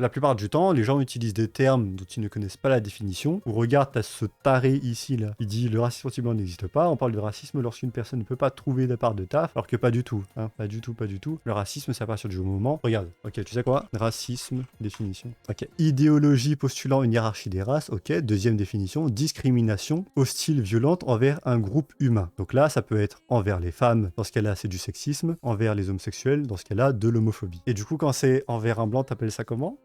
La plupart du temps, les gens utilisent des termes dont ils ne connaissent pas la définition. Ou regarde, t'as ce taré ici, là. Il dit le racisme anti-blanc n'existe pas. On parle de racisme lorsqu'une personne ne peut pas trouver de part de taf, alors que pas du tout. Hein, pas du tout, pas du tout. Le racisme, c'est à partir du moment. Regarde, ok, tu sais quoi? Racisme, définition. Ok. Idéologie postulant une hiérarchie des races, ok. Deuxième définition, discrimination hostile, violente envers un groupe humain. Donc là, ça peut être envers les femmes, dans ce cas-là, c'est du sexisme, envers les homosexuels, dans ce cas-là, de l'homophobie. Et du coup, quand c'est envers un blanc, t'appelles ça comment?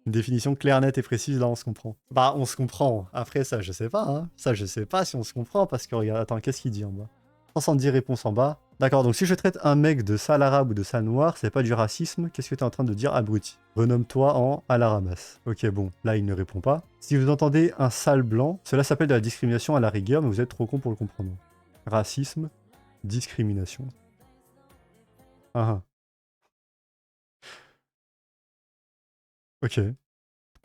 Une définition claire, nette et précise, là on se comprend. Bah on se comprend. Après ça je sais pas, hein. Ça je sais pas si on se comprend parce que regarde, attends, qu'est-ce qu'il dit en bas? 70 réponses en bas. D'accord, donc si je traite un mec de sale arabe ou de sale noir, c'est pas du racisme, qu'est-ce que t'es en train de dire, abruti? Renomme-toi en à la ramasse. Ok, bon, là il ne répond pas. Si vous entendez un sale blanc, cela s'appelle de la discrimination à la rigueur, mais vous êtes trop con pour le comprendre. Racisme, discrimination. Ah, ah. Ok.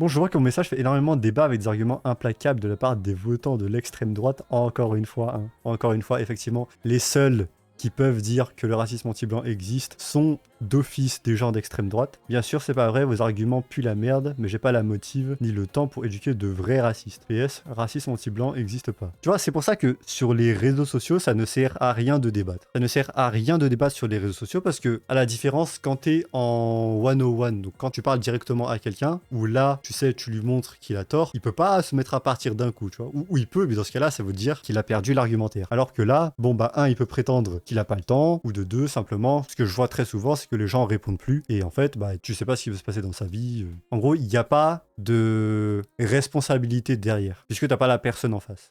Bon, je vois que mon message fait énormément de débat avec des arguments implacables de la part des votants de l'extrême droite, encore une fois. Hein. Encore une fois, effectivement, les seuls qui peuvent dire que le racisme anti-blanc existe sont d'office des gens d'extrême droite. Bien sûr, c'est pas vrai, vos arguments puent la merde, mais j'ai pas la motive ni le temps pour éduquer de vrais racistes. PS, racisme anti-blanc existe pas. Tu vois, c'est pour ça que sur les réseaux sociaux, ça ne sert à rien de débattre. Ça ne sert à rien de débattre sur les réseaux sociaux parce que, à la différence, quand t'es en 101, donc quand tu parles directement à quelqu'un, où là, tu sais, tu lui montres qu'il a tort, il peut pas se mettre à partir d'un coup, tu vois. Ou il peut, mais dans ce cas-là, ça veut dire qu'il a perdu l'argumentaire. Alors que là, bon bah, un, il peut prétendre qu'il a pas le temps, ou de deux, simplement, ce que je vois très souvent, c'est que les gens répondent plus, et en fait, bah, tu sais pas ce qui va se passer dans sa vie. En gros, il n'y a pas de responsabilité derrière, puisque t'as pas la personne en face.